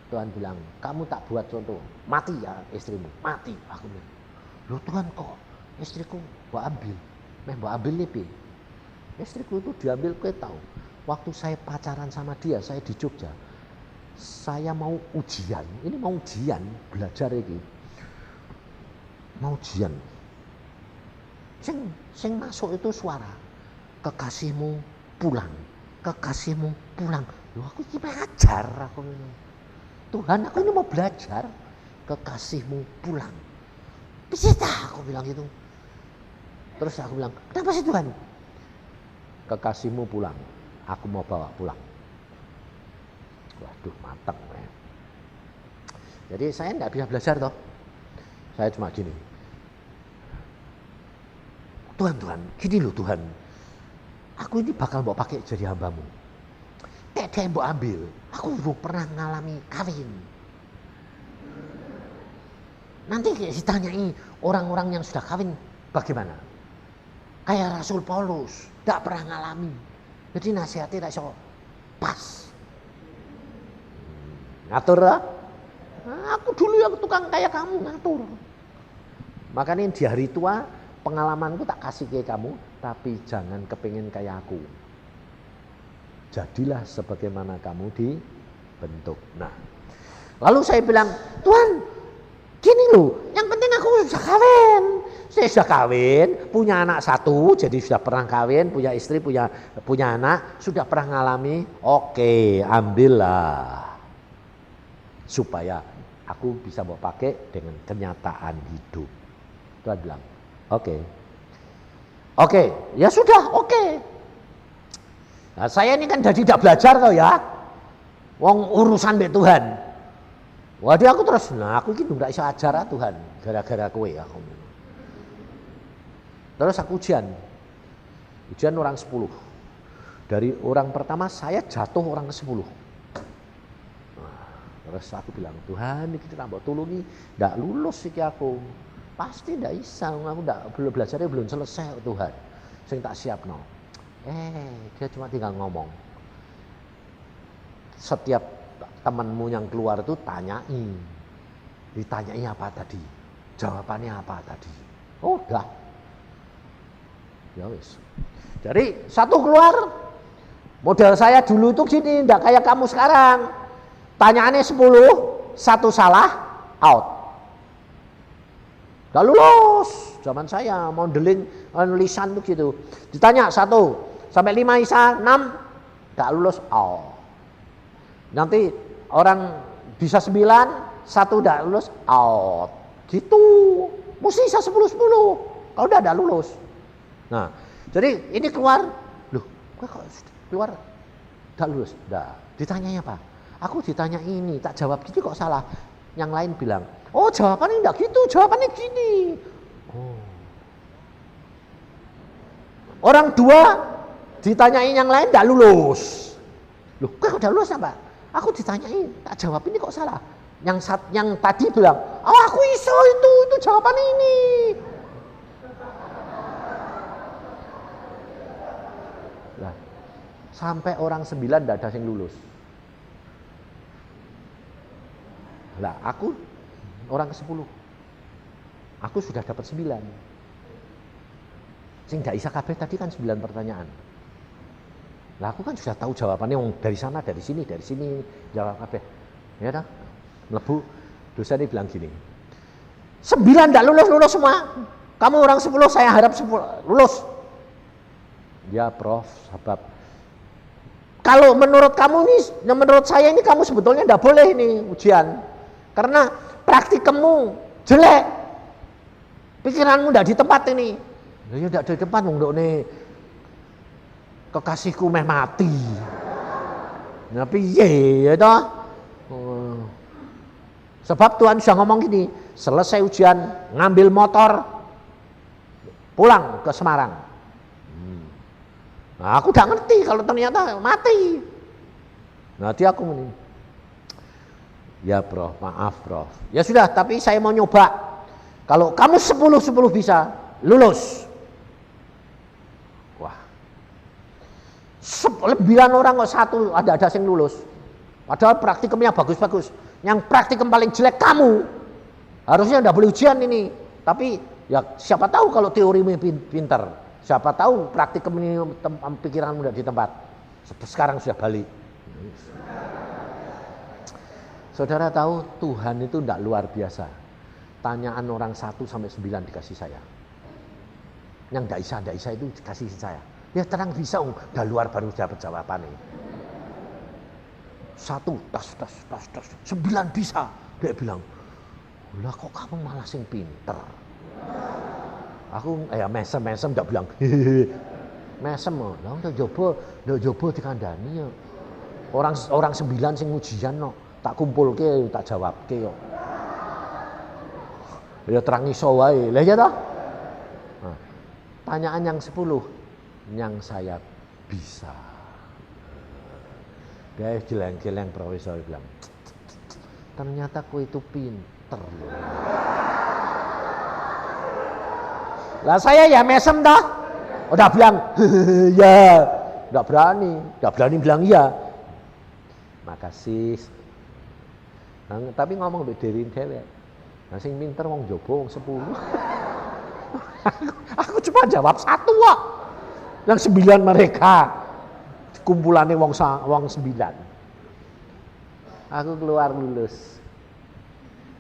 Tuhan bilang, kamu tak buat contoh. Mati ya istrimu, mati. Aku bilang, loh Tuhan kok istriku mbak ambil. Mbak ambil nih, istriku itu diambil, kowe tahu. Waktu saya pacaran sama dia, saya di Jogja. Saya mau ujian, ini mau ujian, belajar ini. Mau ujian. Sing masuk itu suara, kekasihmu pulang, kekasihmu pulang. Loh aku ini belajar, aku ini. Tuhan, aku ini mau belajar, kekasihmu pulang. Bisa aku bilang gitu. Terus aku bilang, kenapa sih Tuhan? Kekasihmu pulang, aku mau bawa pulang. Waduh, mantap. Jadi saya tidak bisa belajar toh. Saya cuma gini. Tuhan, gini loh Tuhan. Aku ini bakal mau pakai jadi hambamu. Kayak dia yang mau ambil. Aku belum pernah ngalami kawin. Nanti ditanyai orang-orang yang sudah kawin bagaimana? Kayak Rasul Paulus, tidak pernah ngalami. Jadi nasihatnya tidak so pas. Ngatur lah. Aku dulu yang tukang kayak kamu ngatur. Makanya di hari tua pengalamanku tak kasih ke kamu, tapi jangan kepingin kayak aku. Jadilah sebagaimana kamu dibentuk. Nah, lalu saya bilang, Tuhan, gini loh, yang penting aku sudah kawin. Saya sudah kawin, punya anak satu, jadi sudah pernah kawin, punya istri, punya anak, sudah pernah ngalami. Oke, ambillah. Supaya aku bisa mau pakai dengan kenyataan hidup. Tuhan bilang, oke, ya sudah, oke. Nah, saya ini kan jadi tidak belajar kok ya. Wong urusan mbek Tuhan. Waduh aku terus, aku ini tidak bisa ajar Tuhan gara-gara kowe aku. Terus aku ujian orang 10. Dari orang pertama saya jatuh orang ke-10. Nah, terus aku bilang, Tuhan iki tambah tulungi, ndak lulus iki aku. Pasti ndak bisa, aku belum belajarnya belum selesai Tuhan. Sing tak siapno. Dia cuma tinggal ngomong. Setiap temanmu yang keluar itu ditanyai apa tadi, jawabannya apa tadi. Oh udah, ya wis. Jadi satu keluar, model saya dulu itu gini, enggak kayak kamu sekarang. Tanyaannya 10, satu salah, out. Enggak lulus. Zaman saya modeling lisan tuh gitu. Ditanya 1 sampai 5 Isa, 6 enggak lulus, out. Nanti orang bisa 9, 1 enggak lulus, out. Gitu. Mesti bisa 10-10. Kalau enggak lulus. Nah, jadi ini keluar, loh, kok keluar enggak lulus? Enggak. Ditanyanya apa? Aku ditanya ini, tak jawab gitu kok salah. Yang lain bilang, oh jawabannya enggak gitu, jawabannya gini. Oh. Orang 2 ditanyain yang lain enggak lulus. Loh, kok enggak lulus apa? Aku ditanyain, tak jawab ini kok salah. Yang tadi bilang, oh aku iso itu jawabannya ini. Lah, sampai orang 9 enggak ada yang lulus. Lah, aku orang ke-10. Aku sudah dapat 9. Sing gak isa kabeh tadi kan 9 pertanyaan. Lah aku kan sudah tahu jawabannya dari sana, dari sini jawab kabeh. Ya dah. mlebu, dosen ini bilang gini, 9 enggak lulus semua. Kamu orang 10, saya harap 10 lulus. Ya Prof, sebab kalau menurut kamu nih, menurut saya ini kamu sebetulnya enggak boleh ini ujian. Karena praktikummu jelek. Pikiranmu enggak di tempat ini. Ya enggak di tempat nduk nih. Kekasihku meh mati. Nah piye ya toh? Sebab Tuhan sudah ngomong gini, selesai ujian ngambil motor pulang ke Semarang. Nah, aku udah ngerti kalau ternyata mati. Nanti aku mending, ya Prof, maaf Prof. Ya sudah, tapi saya mau nyoba. Kalau kamu 10 bisa lulus. Wah. 9 orang kok satu ada yang lulus. Padahal praktikumnya bagus-bagus. Yang praktikum paling jelek kamu. Harusnya enggak boleh ujian ini. Tapi ya siapa tahu kalau teorimu pintar. Siapa tahu praktikum ini pikiranmu enggak di tempat. Sekarang sudah balik. Saudara tahu Tuhan itu enggak luar biasa. Tanyaan orang 1 sampai 9 dikasih saya. Yang enggak bisa itu dikasih saya. Ya terang bisa, udah luar baru dapat jawabannya. 1, tas, 9 bisa. Dia bilang, lah kok kamu malah sing pinter. Aku mesem enggak bilang, hehehe. Mesem, lah udah coba dikandani ya. Orang 9 sing ujian no, tak kumpulke, tak jawabke yo. Ya terang iso wae. Lah ya toh? Nah, tanyaan yang 10 yang saya bisa. Dia geleng-geleng profesor bilang, ternyata aku itu pinter loh. Lah saya ya mesem dah. Udah bilang, ya. Enggak berani bilang iya. Makasih. Nah, tapi ngomong bederin dewek. Nah sing pinter wong jobo wong 10. Aku cuma jawab 1 kok. Yang 9 mereka kumpulannya wong 9. Aku keluar lulus.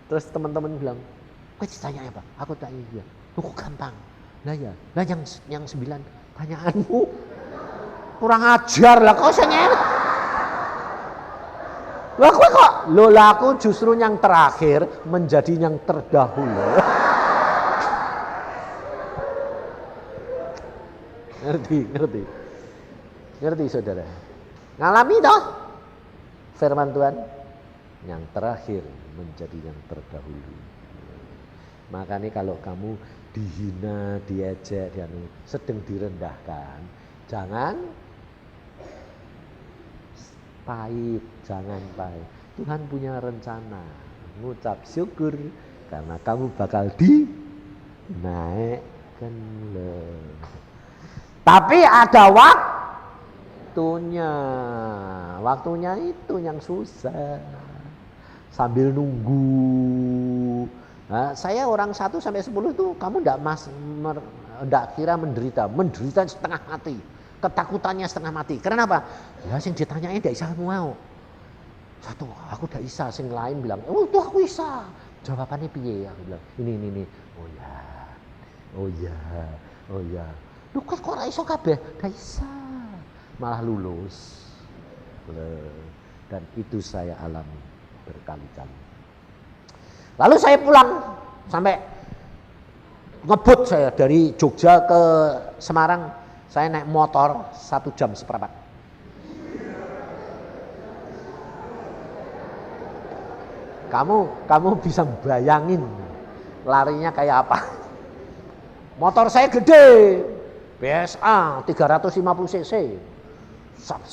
Terus teman-teman bilang, "Kok ditanya apa?" Aku tanya dia. "Kok gampang?" Lah ya. Lah yang 9 tanyaanmu kurang ajar lah kok sengen. Lah kok lah aku justru yang terakhir menjadi yang terdahulu. Ngerti saudara? Ngalami toh firman Tuhan, yang terakhir menjadi yang terdahulu. Makanya kalau kamu dihina, diejek, sedang direndahkan, jangan pahit. Tuhan punya rencana, ngucap syukur karena kamu bakal dinaikkan loh. Tapi ada waktunya itu yang susah. Sambil nunggu. Nah, saya orang 1 sampai 10 itu kamu enggak kira menderita setengah mati. Ketakutannya setengah mati. Kenapa? Ya sing ditanyain enggak bisa mau. 1, aku enggak bisa, sing lain bilang, "Oh, itu aku bisa." Jawabannya piye? Aku bilang, "Ini. Oh ya. Lu kok ora iso kabeh? Enggak bisa. Malah lulus. Dan itu saya alami berkali-kali. Lalu saya pulang sampai ngebut saya dari Jogja ke Semarang. Saya naik motor 1 jam seperempat. Kamu bisa bayangin larinya kayak apa? Motor saya gede, PSA 350 cc. Sat.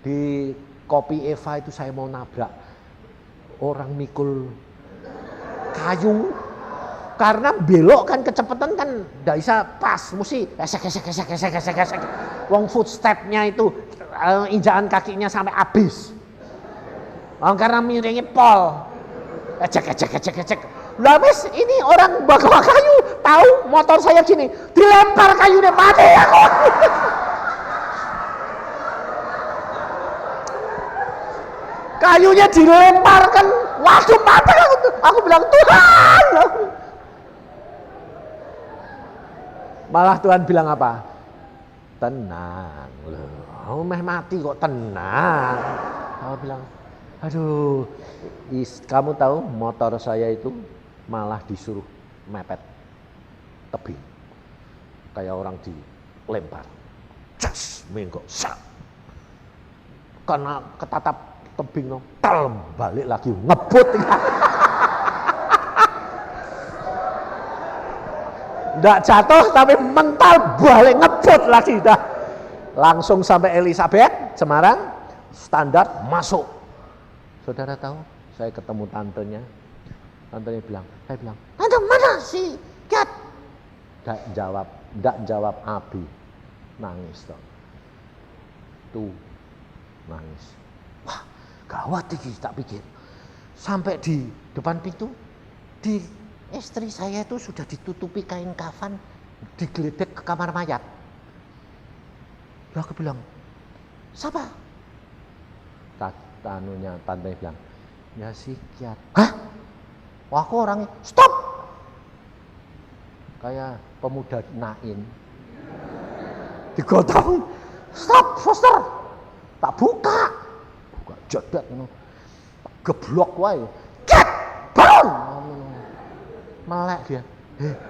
Di Kopi Eva itu saya mau nabrak orang mikul kayu. Karena belok kan kecepatan kan enggak bisa pas, mesti gesek. Wong footstep-nya itu injakan kakinya sampai habis. Karena miringnya pol. Ecek. Lah wis ini orang bawa kayu, tahu motor saya gini, dilempar kayu deh mati aku. kayunya dilemparkan, waduh mati aku bilang Tuhan. Malah Tuhan bilang apa? Tenang loh, meh mati kok tenang. Aku bilang, aduh, kamu tahu motor saya itu malah disuruh mepet tebing, kayak orang dilempar, jas, menggok, sak, karena ketatap tebing, tel, balik lagi ngebut. Nggak jatuh tapi mental balik ngebut lagi dah. Langsung sampai Elizabeth, Semarang, standar masuk. Saudara tahu, saya ketemu tantenya. Tantenya bilang, saya bilang, "Tante mana sih? Kat?" Nggak jawab Abi. Nangis toh. Tuh, nangis. Wah, gawat iki tak pikir. Sampai di depan pintu, di istri saya itu sudah ditutupi kain kafan, digeletek ke kamar mayat. Lalu aku bilang, siapa? Tanunya tante bilang, ya psikiat. Hah? Wah, aku orangnya, stop! Kayak pemuda Nain. Digotong, stop, Foster! Tak buka jodoh, geblok wae. Cat, bangun! Melek dia.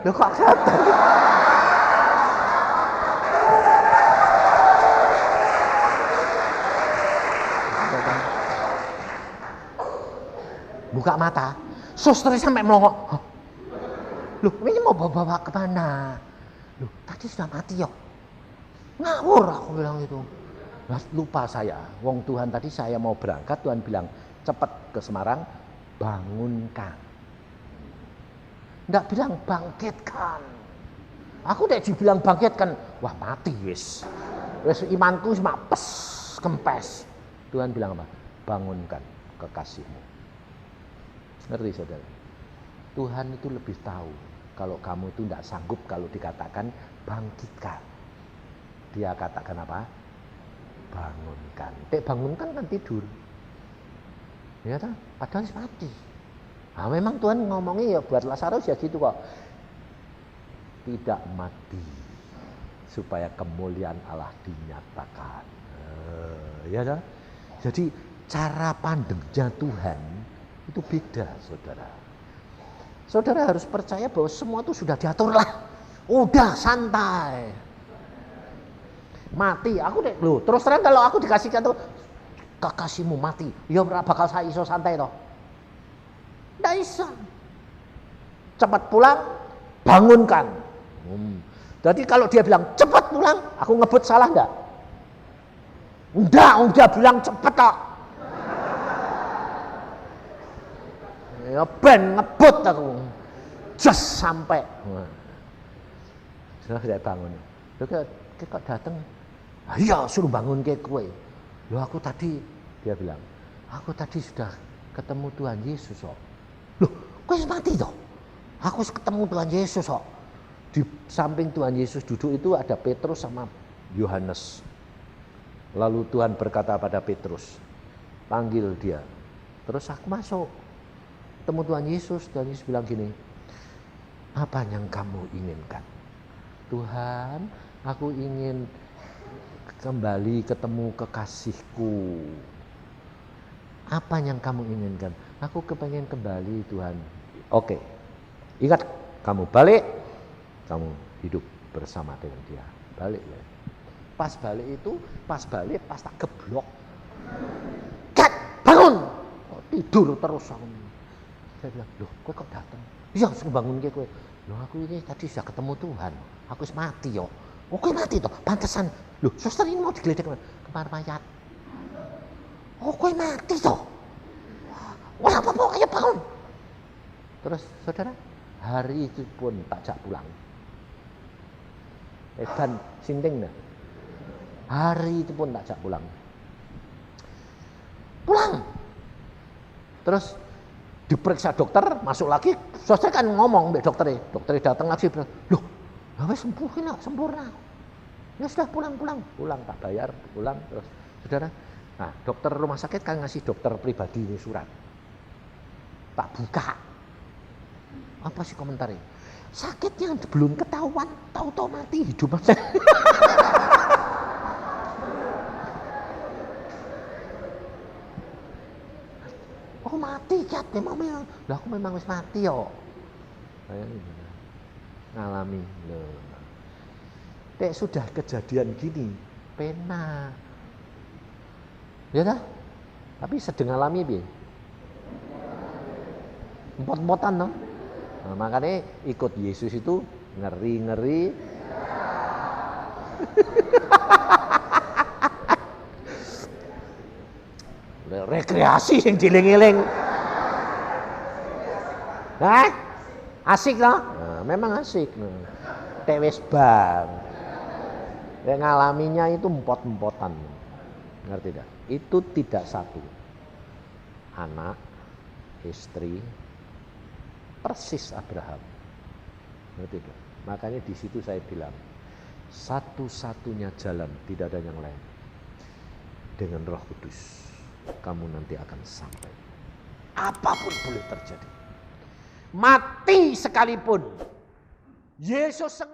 Lo kok jatuh? Buka mata, suster sampai melongok. Loh, ini mau bawa kemana? Loh, tadi sudah mati ya. Ngawur aku bilang itu. Lupa saya, wong Tuhan tadi saya mau berangkat, Tuhan bilang cepat ke Semarang, bangunkan. Nggak bilang bangkitkan. Aku udah dibilang bangkitkan, wah mati wis. Wis imanku cuma pes, kempes. Tuhan bilang apa? Bangunkan kekasihmu. Ngerti saudara? Tuhan itu lebih tahu kalau kamu itu tidak sanggup kalau dikatakan bangkitkan. Dia katakan apa? Bangunkan. Bangunkan kan tidur. Ya kan? Padahal mati. Nah, memang Tuhan ngomongnya ya buat Lazarus ya gitu kok. Tidak mati supaya kemuliaan Allah dinyatakan. Ya kan? Jadi cara pandangnya Tuhan itu beda, saudara. Saudara harus percaya bahwa semua itu sudah diatur lah. Udah santai. Mati, aku deh, loh, terus terang kalau aku dikasihkan tuh kekasihmu mati, ya bakal saya iso santai toh. Nggak iso. Cepat pulang, bangunkan. Jadi kalau dia bilang cepat pulang, aku ngebut salah enggak? Enggak, udah bilang cepet kok. Ya ben ngebut aku. Just sampai. Sudah saya bangun. Kok datang? Iya, suruh bangun ke kue. Loh aku tadi, dia bilang, aku tadi sudah ketemu Tuhan Yesus kok. Loh, kue mati toh? Aku ketemu Tuhan Yesus kok. Di samping Tuhan Yesus duduk itu ada Petrus sama Yohanes. Lalu Tuhan berkata pada Petrus, panggil dia. Terus aku masuk, ketemu Tuhan Yesus. Tuhan Yesus bilang gini, apa yang kamu inginkan? Tuhan, aku ingin kembali ketemu kekasihku. Apa yang kamu inginkan? Aku kepengen kembali Tuhan. Oke, ingat kamu balik, kamu hidup bersama dengan dia. Balik ya. Pas balik itu, pas tak geblok. Kat, bangun! Tidur terus aku. Saya bilang, loh kok datang? Iya, saya bangun kowe. Loh aku ini tadi sudah ketemu Tuhan. Aku mati yo. Oke mati toh, pantesan. Loh, suster ini mau digeledah kamar mayat. Oh, kowe mati toh. Wah, apa-apa, ayo bangun. Terus, saudara, hari itu pun tak jak pulang. Dan sinting dah. Hari itu pun tak jak pulang. Pulang. Terus diperiksa dokter, masuk lagi. Suster kan ngomong mbak dokternya. Dokternya datang lagi bilang, loh, wes sempurna. Ya sudah pulang tak bayar, pulang terus. Saudara, Nah, dokter rumah sakit kan ngasih dokter pribadi ini surat. Tak buka. Apa sih komentarnya? Sakitnya belum ketahuan, tahu-tahu mati, hidup aja. Oh mati kat, memang. Lah aku memang wis mati yo. Saya ngalami loh. Dek sudah kejadian gini, pena. Ya dah. Tapi sedang alami piye? Empot-empotan no. Nah, makanya ikut Yesus itu ngeri-ngeri. Rekreasi yang dieling-eling. Nah, asik loh. Nah, memang asik. Tewes bang. Yang ngalaminya itu empot-empotan. Ngerti tidak? Itu tidak satu. Anak, istri, persis Abraham. Ngerti tidak? Makanya di situ saya bilang, satu-satunya jalan, tidak ada yang lain. Dengan Roh Kudus, kamu nanti akan sampai. Apapun boleh terjadi. Mati sekalipun. Yesus